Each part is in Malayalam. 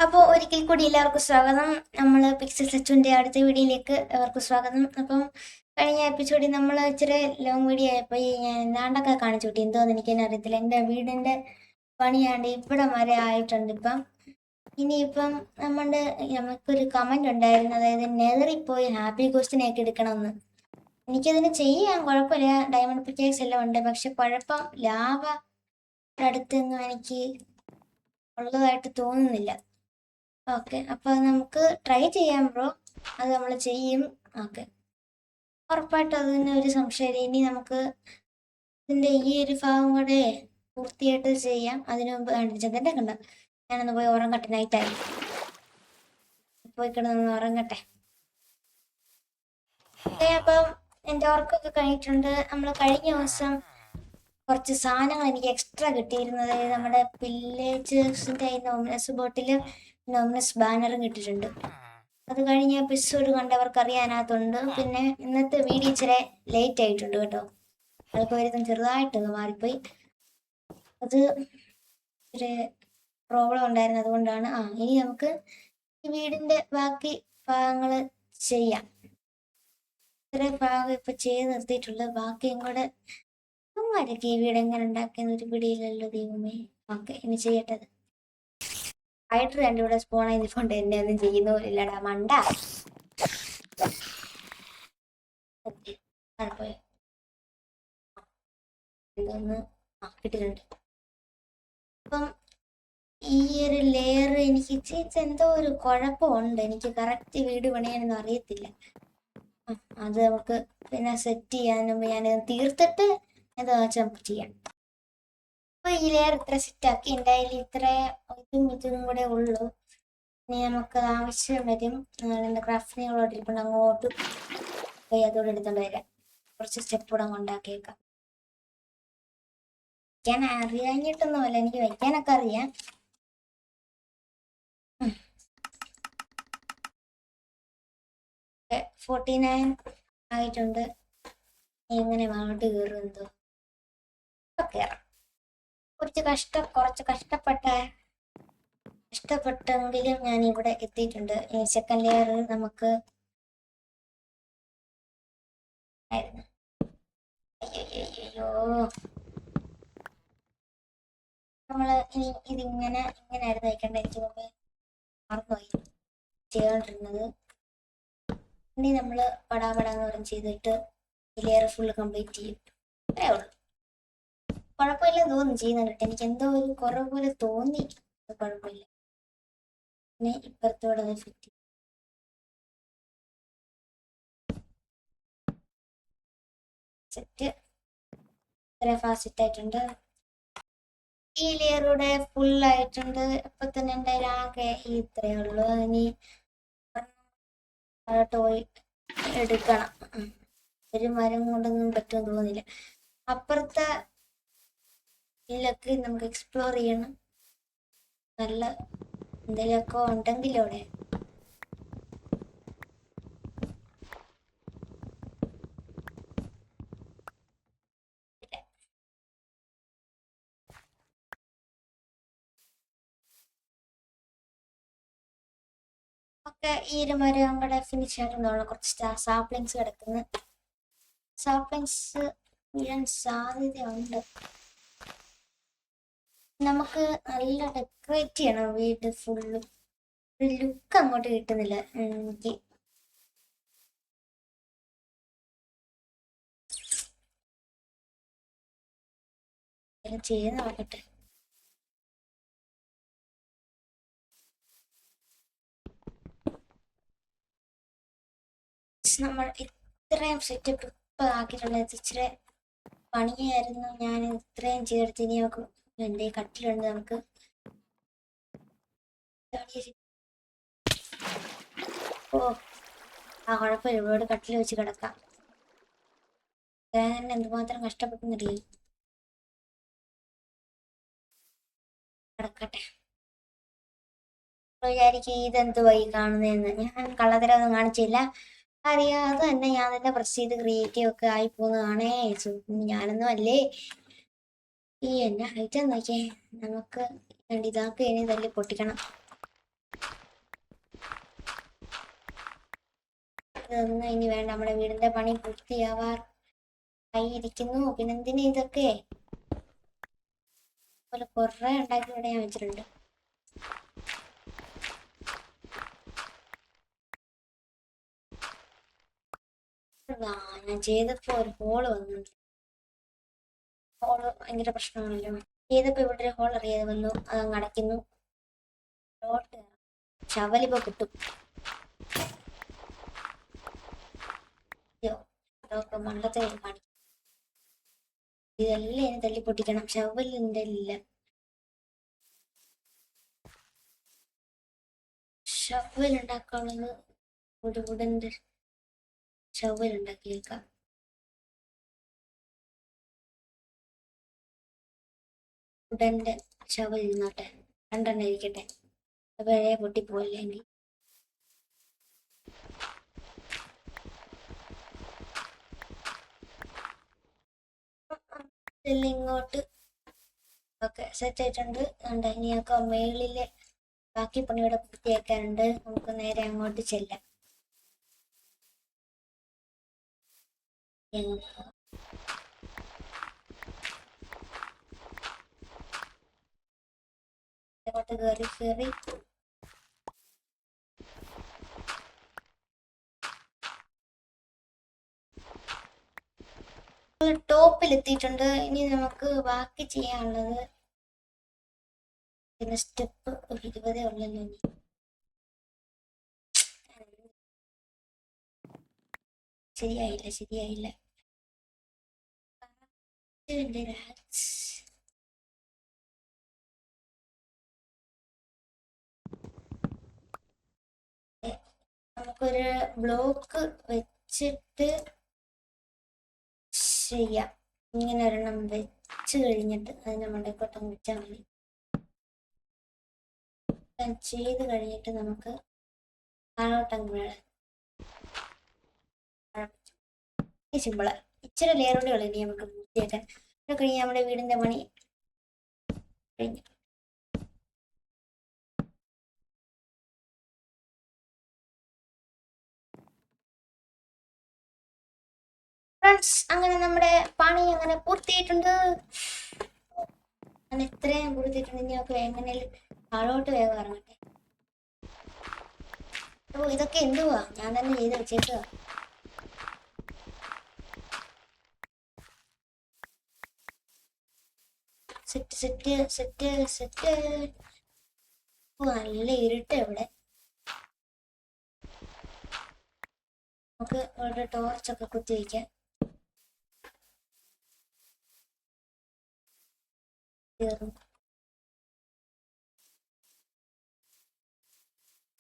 അപ്പോൾ ഒരിക്കൽ കൂടി എല്ലാവർക്കും സ്വാഗതം. നമ്മൾ പിക്സൽ സച്ചുവിൻ്റെ അടുത്ത വീഡിയോയിലേക്ക് എല്ലാവർക്കും സ്വാഗതം. അപ്പം കഴിഞ്ഞ എപ്പിസോഡിൽ നമ്മൾ ഇച്ചിരി ലോങ് വീഡിയോ ആയപ്പോൾ ഞാൻ എന്താണ്ടൊക്കെ കാണിച്ചു വിട്ടു. എന്തോന്ന് എനിക്കെന്നെ അറിയത്തില്ല. എൻ്റെ വീടിൻ്റെ പണിയാണ്ട് ഇവിടെ വരെ ആയിട്ടുണ്ട്. ഇനിയിപ്പം നമുക്കൊരു കമൻ്റ് ഉണ്ടായിരുന്നു, അതായത് നെതറിൽ പോയി ഹാപ്പി ഗോസ്റ്റിനെയൊക്കെ എടുക്കണമെന്ന്. എനിക്കതിന് ചെയ്യാൻ കുഴപ്പമില്ല, ഡയമണ്ട് പിക്കേഴ്സ് എല്ലാം ഉണ്ട്. പക്ഷെ കുഴപ്പം ലാഭ അടുത്തൊന്നും എനിക്ക് ഉള്ളതായിട്ട് തോന്നുന്നില്ല. ഓക്കെ, അപ്പോൾ നമുക്ക് ട്രൈ ചെയ്യാം ബ്രോ. അത് നമ്മൾ ചെയ്യും. ഓക്കെ, ഉറപ്പായിട്ടും അതിന് ഒരു സംശയമില്ല. ഇനി നമുക്ക് ഇതിൻ്റെ ഈ ഒരു ഭാഗം കൂടെ പൂർത്തിയായിട്ട് ചെയ്യാം. അതിനു മുമ്പ് ചെന്നിട്ടേ കണ്ട ഞാനൊന്ന് പോയി ഉറങ്ങട്ടെ. നൈറ്റായി പോയി കിടന്നൊന്ന് ഉറങ്ങട്ടെ. ഓക്കെ, അപ്പം എൻ്റെ ഉറക്കമൊക്കെ കഴിഞ്ഞിട്ടുണ്ട്. നമ്മൾ കഴിഞ്ഞ ദിവസം കുറച്ച് സാധനങ്ങൾ എനിക്ക് എക്സ്ട്രാ കിട്ടിയിരുന്നത്, നമ്മുടെ വില്ലേജേഴ്സിൻ്റെ നോമിനസ് ബോട്ടിലും നോമിനസ് ബാനറും കിട്ടിയിട്ടുണ്ട്. അത് കഴിഞ്ഞ എപ്പിസോഡ് കണ്ടവർക്ക് അറിയാനകത്തുണ്ട്. പിന്നെ ഇന്നത്തെ വീഡിയോ ഇച്ചിരി ലേറ്റ് ആയിട്ടുണ്ട് കേട്ടോ. ആൾക്കാരും ചെറുതായിട്ടൊന്ന് മാറിപ്പോയി. അത് ഒരു പ്രോബ്ലം ഉണ്ടായിരുന്നു, അതുകൊണ്ടാണ്. ഇനി നമുക്ക് ഈ വീടിൻ്റെ ബാക്കി ഭാഗങ്ങൾ ചെയ്യാം. ഇത്ര ഭാഗം ഇപ്പം ചെയ്ത് നിർത്തിയിട്ടുള്ളത്. ബാക്കിയും കൂടെ അവന്മാരൊക്കെ ഈ വീട് എങ്ങനെ ഉണ്ടാക്കിയെന്ന് ഒരു പിടിയില്ലല്ലോ ദൈവമേ. ഓക്കെ, ഇനി ചെയ്യട്ടത്. ഫൈറ്റർ എൻ്റെ ഇവിടെ സ്പോൺ ചെയ്തിട്ടുണ്ട്. എന്നെ ഒന്നും ചെയ്യുന്ന പോലില്ലടാ മണ്ട. ഇതൊന്ന് കിട്ടിയിട്ടുണ്ട്. അപ്പം ഈ ഒരു ലെയർ എനിക്ക് എന്തോ ഒരു കുഴപ്പമുണ്ട്. എനിക്ക് കറക്റ്റ് വീട് പണിയാനൊന്നും അറിയത്തില്ല. അത് നമുക്ക് പിന്നെ സെറ്റ് ചെയ്യാനും ഞാനത് തീർത്തിട്ട് എന്താ വെച്ചാൽ നമുക്ക് ചെയ്യാം. അപ്പോൾ ഈ ലെയർ ഇത്ര സെറ്റാക്കി എന്തായാലും ഇത്ര ഇതും കൂടെ ഉള്ളൂ. ഇനി നമുക്ക് ആവശ്യം വരും. എൻ്റെ ക്രാഫ്റ്റിനോട് ഇരിപ്പുണ്ട്, അങ്ങോട്ട് പോയി അതോടെ എടുത്തോണ്ട് വരാം. കുറച്ച് സ്റ്റെപ്പ് കൂടെ കൊണ്ടാക്കിയേക്കാം. വയ്ക്കാൻ അറിയാഞ്ഞിട്ടൊന്നുമല്ല, എനിക്ക് വയ്ക്കാനൊക്കെ അറിയാം. 49 ആയിട്ടുണ്ട്. എങ്ങനെ അങ്ങോട്ട് കയറും എന്തോ. കയറാം. കുറച്ച് കഷ്ടപ്പെട്ടെങ്കിലും ഞാൻ ഇവിടെ എത്തിയിട്ടുണ്ട്. ഈ സെക്കൻഡ് ലെയർ നമുക്ക് അയ്യോ നമ്മള് ഇനി ഇങ്ങനെയായിരുന്നു വയ്ക്കേണ്ട. എനിക്ക് മുമ്പേ മറന്നുപോയി ചെയ്തോണ്ടിരുന്നത്. ഇനി നമ്മള് പടാപടാന്ന് പറഞ്ഞ് ചെയ്തിട്ട് ഈ ലെയർ ഫുള്ള് കംപ്ലീറ്റ് ചെയ്യും. അത്രേ ഉള്ളൂ. കുഴപ്പമില്ലെന്ന് തോന്നുന്നു ചെയ്യുന്നത് കേട്ടോ. എനിക്ക് എന്തോ ഒരു കുറവ് പോലെ തോന്നി. കുഴപ്പമില്ല. പിന്നെ ഇപ്പുറത്തോടെ അത് ഫിറ്റ് സെറ്റ്. ഇത്ര ഫാസ്റ്റ് ആയിട്ടുണ്ട്. ഈ ലെയറൂടെ ഫുള്ളായിട്ടുണ്ട്. അപ്പൊ തന്നെ എന്തായാലും ആകെ ഇത്രയേ ഉള്ളൂ. ഇനി പോയി എടുക്കണം. ഒരു മരം കൊണ്ടൊന്നും പറ്റുമെന്ന് തോന്നുന്നില്ല. അപ്പുറത്തെ ഇതിലൊക്കെ നമുക്ക് എക്സ്പ്ലോർ ചെയ്യണം. നല്ല എന്തെങ്കിലുമൊക്കെ ഉണ്ടെങ്കിൽ അവിടെ ഒക്കെ ഈ ഒരു മരം കൂടെ ഫിനിഷ് ആയിട്ടുള്ള കുറച്ച് സാപ്ലിങ്സ് കിടക്കുന്നു. സാപ്ലിങ്സ് വീഴാൻ സാധ്യതയുണ്ട്. നമുക്ക് നല്ല ഡെക്കറേറ്റ് ചെയ്യണം വീട് ഫുള്ള്. ഒരു ലുക്ക് അങ്ങോട്ട് കിട്ടുന്നില്ല എനിക്ക്. ചെയ്ത് നോക്കട്ടെ. നമ്മൾ ഇത്രയും സെറ്റപ്പ് ഇപ്പം ആക്കിയിട്ടുള്ളത് ഇച്ചിരി പണിയായിരുന്നു. ഞാൻ ഇത്രയും ചെയ്തെടുത്ത് ഇനി നമുക്ക് എൻ്റെ കട്ടിലുണ്ട്. നമുക്ക് കുഴപ്പമില്ല, ഇവിടെ കട്ടിൽ വെച്ച് കിടക്കാം. ഞാൻ എന്തുമാത്രം കഷ്ടപ്പെടുന്നില്ലേ. കിടക്കട്ടെ. വിചാരിക്കും ഇതെന്ത് വഴി കാണുന്നതെന്ന്. ഞാൻ കള്ളത്തരമൊന്നും കാണിച്ചില്ല. അറിയാതെ തന്നെ ഞാൻ തന്നെ പ്രസ് ചെയ്ത് ക്രിയേറ്റീവ് ഒക്കെ ആയി പോകുന്നതാണേ. ഞാനൊന്നും അല്ലേ. ഈ എന്നെ ഹൈറ്റ് നോക്കിയേ. നമുക്ക് ഇതാക്കി ഇനി തല്ലി പൊട്ടിക്കണം. ഇതൊന്നും ഇനി വേണ്ട, നമ്മുടെ വീടിന്റെ പണി പൂർത്തിയാവാറായിരിക്കുന്നു. പിന്നെന്തിനാ ഇതൊക്കെ പോലെ കുറെ ഉണ്ടാക്കി ഇവിടെ ഞാൻ വെച്ചിട്ടുണ്ട്. ഞാൻ ചെയ്തപ്പോ ഒരു ഹോള് വന്നു. ഹോള് ഭയങ്കര പ്രശ്നമാണല്ലോ. ചെയ്തപ്പോ ഇവിടെ ഒരു ഹോൾ അറിയാതെ വന്നു, അതങ്ങ് അടയ്ക്കുന്നു. ശവലിപ്പോ കിട്ടും. അതൊക്കെ മണ്ടത്തെ കാണിക്കും. ഇതെല്ലാം ഇനി തല്ലി പൊട്ടിക്കണം. ശവലിന്റെ ഇല്ല. ഷവൽ ഉണ്ടാക്കാനുള്ളത് ഒരു വുഡന്റെ ഷവൽ ഉണ്ടാക്കിയേക്കാം. വുഡന്റെ ഷവൽ ഇരുന്നോട്ടെ, രണ്ടെണ്ണം ഇരിക്കട്ടെ, പഴയ പൊട്ടിപ്പോയില്ലെങ്കിൽ. ഇങ്ങോട്ട് ഓക്കെ സെറ്റ് ആയിട്ടുണ്ട്. ഇനിയൊക്കെ മേളിലെ ബാക്കി പണിയുടെ പൂർത്തിയാക്കാനുണ്ട്. നമുക്ക് നേരെ അങ്ങോട്ട് ചെല്ലാം. അങ്ങോട്ട് കയറി ടോപ്പിൽ എത്തിയിട്ടുണ്ട്. ഇനി നമുക്ക് ബാക്കി ചെയ്യാനുള്ളത് പിന്നെ സ്റ്റെപ്പ് 20 ഉള്ളല്ലോ. ഇനി ശരിയായില്ല. നമുക്കൊരു ബ്ലോക്ക് വെച്ചിട്ട് ചെയ്യാം. ഇങ്ങനെ ഒരെണ്ണം വെച്ച് കഴിഞ്ഞിട്ട് അതിന്റെ മണ്ടക്കോട്ടം വെച്ചാൽ മതി. ചെയ്ത് കഴിഞ്ഞിട്ട് നമുക്ക് താഴോട്ടങ്ങ് വേണം. സിമ്പിള്. ഇച്ചിരി ലെയറുകളെ ഇനി നമുക്ക് പൂർത്തിയാക്കാൻ. കഴിഞ്ഞ് നമ്മുടെ വീടിന്റെ പണി കഴിഞ്ഞു. ഫ്രണ്ട്സ്, അങ്ങനെ നമ്മുടെ പണി അങ്ങനെ പൂർത്തിയായിട്ടുണ്ട്. അങ്ങനെ ഇത്രയും പൂർത്തിയായിട്ടുണ്ട്. ഇനി നമുക്ക് എങ്ങനെയും താഴോട്ട് വേഗം ഇറങ്ങട്ടെ. ഓ, ഇതൊക്കെ എന്തുവാ ഞാൻ തന്നെ ചെയ്ത് വെച്ചേക്കുക. സെറ്റ്. നല്ല ഇരുട്ട് ഇവിടെ. നമുക്ക് ഇവിടെ ടോർച്ചൊക്കെ കുത്തി വയ്ക്കാം.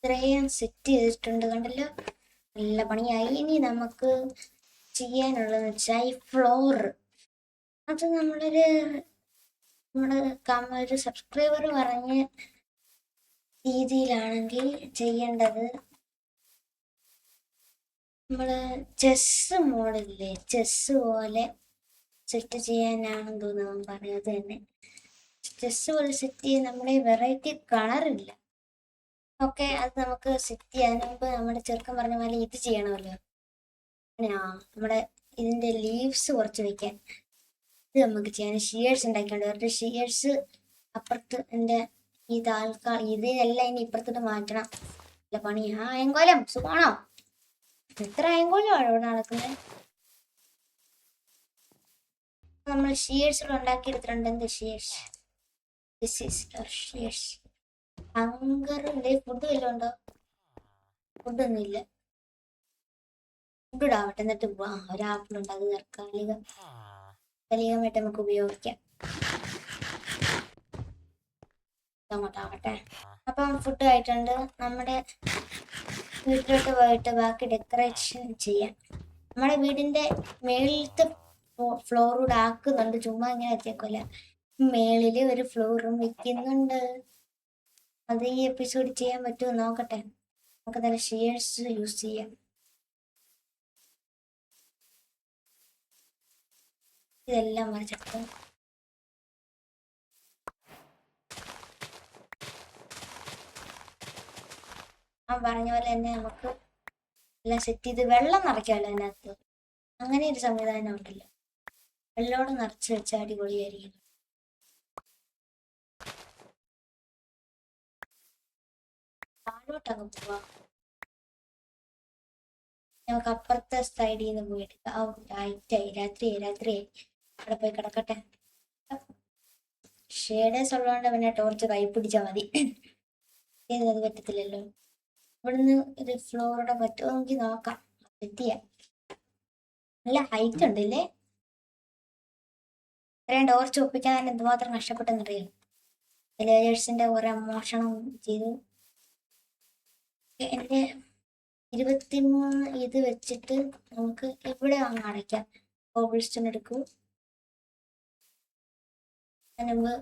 ഇത്രയും സെറ്റ് ചെയ്തിട്ടുണ്ട്, കണ്ടല്ലോ. നല്ല പണിയായി. ഇനി നമുക്ക് ചെയ്യാനുള്ളതെന്ന് വെച്ചാൽ ഈ ഫ്ലോർ, അത് നമ്മുടെ ഒരു സബ്സ്ക്രൈബർ പറഞ്ഞ രീതിയിലാണെങ്കിൽ ചെയ്യേണ്ടത്, നമ്മള് ചെസ് മോഡലില്ലേ, ചെസ് പോലെ സെറ്റ് ചെയ്യാനാണെന്ന് തോന്നുന്നു പറഞ്ഞത് തന്നെ. ചെസ് പോലെ സെറ്റ് ചെയ്യാൻ നമ്മുടെ വെറൈറ്റി കളറില്ല. ഓക്കെ, അത് നമുക്ക് സെറ്റ് ചെയ്യാൻ മുമ്പ് നമ്മുടെ ചെറുക്കൻ പറഞ്ഞ പോലെ ഇത് ചെയ്യണമല്ലോ. നമ്മുടെ ഇതിന്റെ ലീവ്സ് കുറച്ച് വെക്കാൻ ഇത് നമുക്ക് ചെയ്യാൻ ഷിയേഴ്സ് ഉണ്ടാക്കിയുണ്ട്. അവരുടെ ഷിയേഴ്സ് അപ്പുറത്ത് എൻ്റെ ഇതിനെല്ലാം ഇനി ഇപ്പുറത്തോട്ട് മാറ്റണം. അല്ല പണി. അയങ്കോലം സുഖമാണോ? എത്ര അയങ്കോലമാണ് ഇവിടെ നടക്കുന്നത്. നമ്മൾ ഷിയേഴ്സ് ഉണ്ടാക്കിയെടുത്തിട്ടുണ്ട്. എന്ത് ഷിയേഴ്സ്? ഹങ്കറിന്റെ ഫുഡ് വല്ലതും ഉണ്ടോ? ഫുഡൊന്നും ഇല്ല. ഫുഡ് ഇടാവട്ടെ, എന്നിട്ട് പോവാം. ഒരു ആപ്പിൾ ഉണ്ട്, അത് കാലികമായിട്ട് നമുക്ക് ഉപയോഗിക്കാം. അങ്ങോട്ടാവട്ടെ. അപ്പം ഫുഡ് ആയിട്ടുണ്ട്. നമ്മുടെ വീട്ടിലോട്ട് പോയിട്ട് ബാക്കി ഡെക്കറേഷൻ ചെയ്യാം. നമ്മുടെ വീടിന്റെ മേളിലത്തെ ഫ്ലോറൂടെ ആക്കുന്നുണ്ട്. ചുമ്മാ ഇങ്ങനെ എത്തിയേക്കല്ല. മേളില് ഒരു ഫ്ലോറും വെക്കുന്നുണ്ട്. അത് ഈ എപ്പിസോഡ് ചെയ്യാൻ പറ്റുമോ നോക്കട്ടെ. നമുക്ക് നല്ല ഷെയർസ് യൂസ് ചെയ്യാം. ഇതെല്ലാം മറിച്ചിട്ട് പറഞ്ഞ പോലെ തന്നെ നമുക്ക് എല്ലാം സെറ്റ് ചെയ്ത് വെള്ളം നിറയ്ക്കാമല്ലോ അതിനകത്ത്. അങ്ങനെ ഒരു സംവിധാനം ഉണ്ടല്ലോ. വെള്ളോട് നിറച്ച് വെച്ച അടിപൊളിയായിരിക്കും. താഴോട്ടങ്ങ് പോവാ. നമുക്ക് അപ്പുറത്തെ സൈഡിൽ നിന്ന് പോയിട്ട് ആയിട്ടായി, രാത്രിയായി. അവിടെ പോയി കിടക്കട്ടെ. ഷേഡേഴ്സ് ഉള്ളതുകൊണ്ട് പിന്നെ ടോർച്ച് കൈ പിടിച്ചാൽ മതി. അത് പറ്റത്തില്ലല്ലോ. ഇവിടുന്ന് ഒരു ഫ്ലോറുടെ പറ്റുമെങ്കിൽ നോക്കാം. എത്തിയ നല്ല ഹൈറ്റ് ഉണ്ടല്ലേ. ഇത്രയും ടോർച്ച് ഒപ്പിക്കാൻ തന്നെ എന്തുമാത്രം കഷ്ടപ്പെട്ടെന്നറിയാം. വില്ലേജേഴ്സിന്റെ കുറെ മോഷണം ചെയ്തു. എന്റെ 23 ഇത് വെച്ചിട്ട് നമുക്ക് ഇവിടെ അങ്ങ് അടയ്ക്കാം. കോബിൾസ്റ്റൺ എടുക്കൂ. അതിന്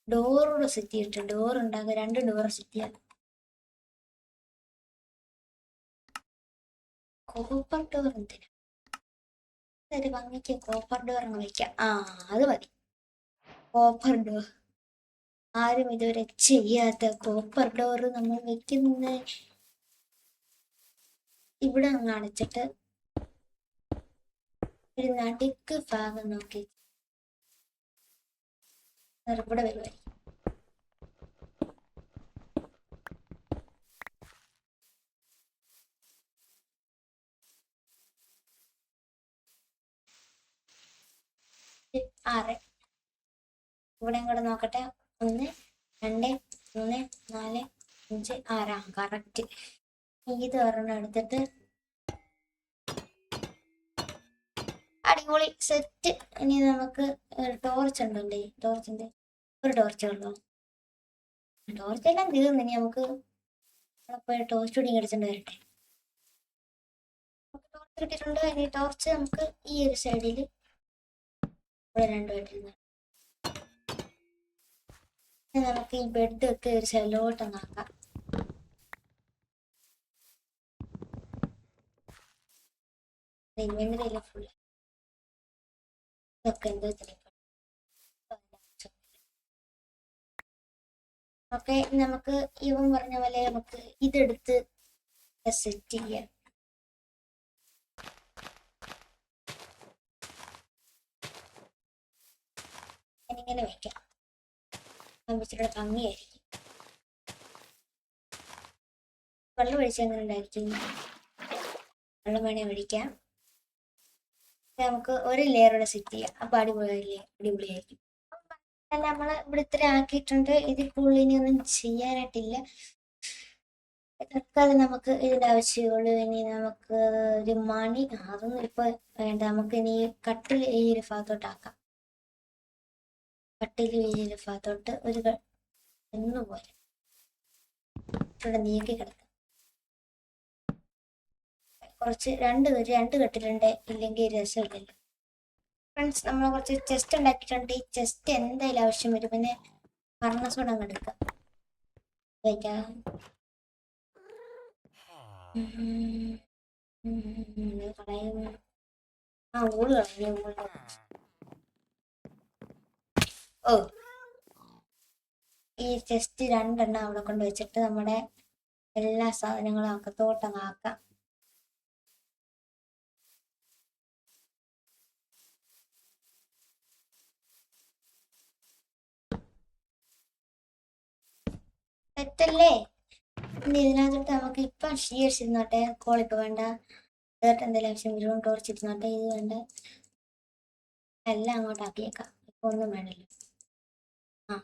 ഡോറൂടെ സെറ്റ് ചെയ്തിട്ട് ഡോർ ഉണ്ടാകുക. 2 ഡോർ സെറ്റ് ചെയ്യാം. കോപ്പർ ഡോർ എന്തിനാ? ഒരു ഭംഗിക്ക് കോപ്പർ ഡോർ അങ്ങ് വെക്കാം. അത് മതി. കോപ്പർ ഡോർ ആരും ഇതുവരെ ചെയ്യാത്ത കോപ്പർ ഡോർ നമ്മൾ വെക്കുന്ന ഇവിടെ അങ്ങ് അടച്ചിട്ട് ഒരു നടുക്ക് ഭാഗം നോക്കി ഇവിടെ വരുമായിരിക്കും. ഇവിടെ കൂടെ നോക്കട്ടെ. 1 2 3 4 5 6 കറക്റ്റ്. ഇത് ഒരെണ്ണം എടുത്തിട്ട് അടിപൊളി സെറ്റ്. ഇനി നമുക്ക് ടോർച്ച് ഉണ്ടല്ലേ. ടോർച്ചിന്റെ ഒരു ടോർച്ചേ ഉള്ളൂ. ടോർച്ചെല്ലാം തീർന്നു. ഇനി നമുക്ക് പോയി ടോർച്ച് കൂടി അടിച്ചോണ്ട് വരട്ടെ. ടോർച്ച് കിട്ടിയിട്ടുണ്ട്. ഇനി ടോർച്ച് നമുക്ക് ഈ ഒരു സൈഡിൽ ഇവിടെ 2 ആയിട്ടിരുന്നു. നമുക്ക് ഈ ബെഡ് ഒക്കെ ഒരു സൈഡിലോട്ട് നോക്കാം. ഇൻവെന്ററിയിലെ ഫുള്ള് ഇതൊക്കെ എന്തോ ഓക്കെ. നമുക്ക് ഇവൻ പറഞ്ഞ പോലെ നമുക്ക് ഇതെടുത്ത് സെറ്റ് ചെയ്യാം. ഇങ്ങനെ വെക്കാം. ഇച്ചിരി ഭംഗിയായിരിക്കും. വെള്ളം ഒഴിച്ചാൽ എങ്ങനെ ഉണ്ടായിരിക്കും? വെള്ളം വേണേ ഒഴിക്കാം. നമുക്ക് ഒരു ലെയറോടെ സെറ്റ് ചെയ്യാം. അപ്പൊ അടിപൊളിയായിരിക്കും. നമ്മൾ ഇവിടെ ഇത്ര ആക്കിയിട്ടുണ്ട്. ഇതിൽ കൂടുതൽ ഇനി ഒന്നും ചെയ്യാനായിട്ടില്ല. തൽക്കാലം നമുക്ക് ഇതിന്റെ ആവശ്യമുള്ളൂ. ഇനി നമുക്ക് ഒരു മണി അതൊന്നും ഇപ്പൊ വേണ്ട. നമുക്ക് ഇനി കട്ടിൽ ഈ ഒരു ഭാഗത്തോട്ടാക്കാം. കട്ടിൽ ഈ ഒരു ഭാഗത്തോട്ട് ഒരു പോലെ ഇവിടെ നീക്കി കിടക്കാം. കുറച്ച് രണ്ട് കെട്ടിലുണ്ട്. ഇല്ലെങ്കിൽ രസമില്ലല്ലോ. ഫ്രണ്ട്സ്, നമ്മൾ കുറച്ച് ചെസ്റ്റ് ഉണ്ടാക്കിയിട്ടുണ്ട്. ഈ ചെസ്റ്റ് എന്തായാലും ആവശ്യം വരും. പിന്നെ ഫർണസ് കൂടെ അങ്ങ് എടുക്കാം. വയ്ക്കാം. കളയും. ഊള് കളഞ്ഞു. ഈ ചെസ്റ്റ് 2 എണ്ണം അവിടെ കൊണ്ട് വെച്ചിട്ട് നമ്മുടെ എല്ലാ സാധനങ്ങളും അകത്തോട്ടങ്ങ് ആക്കാം. തെറ്റല്ലേ? ഇനി ഇതിനകത്തോട്ട് നമുക്ക് ഇപ്പം ഷീർസ് ഇരുന്നോട്ടെ. കോളിപ്പോ വേണ്ട. എന്തെങ്കിലും ആവശ്യം വരും. ടോർച്ച് ഇരുന്നോട്ടെ. ഇത് വേണ്ട. എല്ലാം അങ്ങോട്ട് ആക്കിയേക്കാം. ഇപ്പൊ ഒന്നും വേണല്ലോ.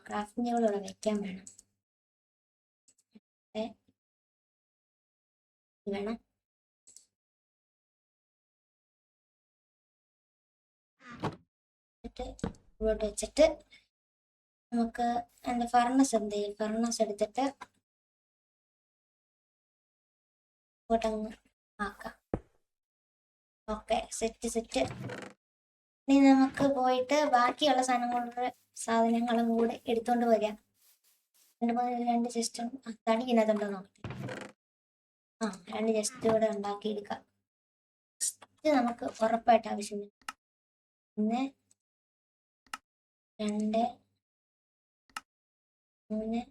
ക്രാഫ്റ്റിംഗ് ടേബിൾ ഇവിടെ വെക്കാൻ വേണം. വേണം. ഇങ്ങോട്ട് വെച്ചിട്ട് നമുക്ക് എൻ്റെ ഫർണസ് എടുത്തിട്ട് ഇങ്ങോട്ടങ്ങ് ആക്കാം. Okay, set. ഇനി നമുക്ക് പോയിട്ട് ബാക്കിയുള്ള സാധനങ്ങളും കൂടെ എടുത്തോണ്ട് വരാം. 2 ചെസ്റ്റും തടിക്കുന്നതുണ്ടോ നോക്കട്ടെ. 2 ചെസ്റ്റ് കൂടെ ഉണ്ടാക്കിയെടുക്കാം. നമുക്ക് ഉറപ്പായിട്ട് ആവശ്യമില്ല. 1 2 3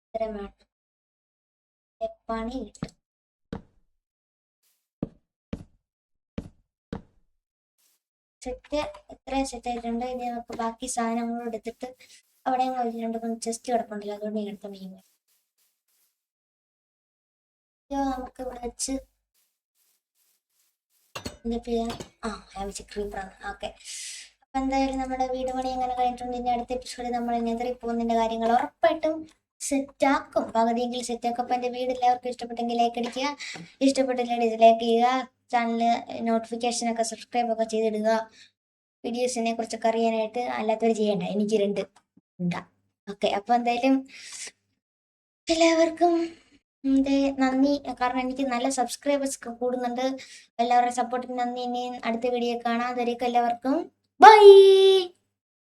ഇത്രയും വേണം. പണി കിട്ടും. സെറ്റ് ഇത്രയും സെറ്റ് ആയിട്ടുണ്ട്. ഇനി നമുക്ക് ബാക്കി സാധനങ്ങൾ എടുത്തിട്ട് അവിടെ രണ്ട് മൂന്ന് ചെസ്റ്റ് കിടപ്പുണ്ടല്ലോ, അതുകൊണ്ട് എടുത്ത മീൻ നമുക്ക് ഇവിടെ വെച്ച് ക്രീപ്പറാണ്. ഓക്കെ, അപ്പൊ എന്തായാലും നമ്മുടെ വീട് പണി എങ്ങനെ കഴിഞ്ഞിട്ടുണ്ട്. ഇനി അടുത്ത എപ്പിസോഡിൽ നമ്മൾ നെതറിൽ പോകുന്നതിന്റെ കാര്യങ്ങൾ ഉറപ്പായിട്ടും സെറ്റാക്കും, പകുതിയെങ്കിലും സെറ്റാക്കും. അപ്പൊ എന്റെ വീട് എല്ലാവർക്കും ഇഷ്ടപ്പെട്ടെങ്കിൽ ലൈക്ക് അടിക്കുക, ഇഷ്ടപ്പെട്ടില്ല ഡിസ്ലൈക്ക് ചെയ്യുക, ചാനല് നോട്ടിഫിക്കേഷൻ ഒക്കെ സബ്സ്ക്രൈബ് ഒക്കെ ചെയ്തിടുക. വീഡിയോസിനെ കുറിച്ചൊക്കെ അറിയാനായിട്ട് അല്ലാത്തവർ ചെയ്യണ്ട, എനിക്ക് 2 ഉണ്ടാ. ഓക്കെ, അപ്പൊ എന്തായാലും എല്ലാവർക്കും നന്ദി. കാരണം എനിക്ക് നല്ല സബ്സ്ക്രൈബേഴ്സ് ഒക്കെ കൂടുന്നുണ്ട്. എല്ലാവരുടെ സപ്പോർട്ടിന് നന്ദി. ഇനി അടുത്ത വീഡിയോ കാണാം. അതുവരേക്കും എല്ലാവർക്കും ബൈ.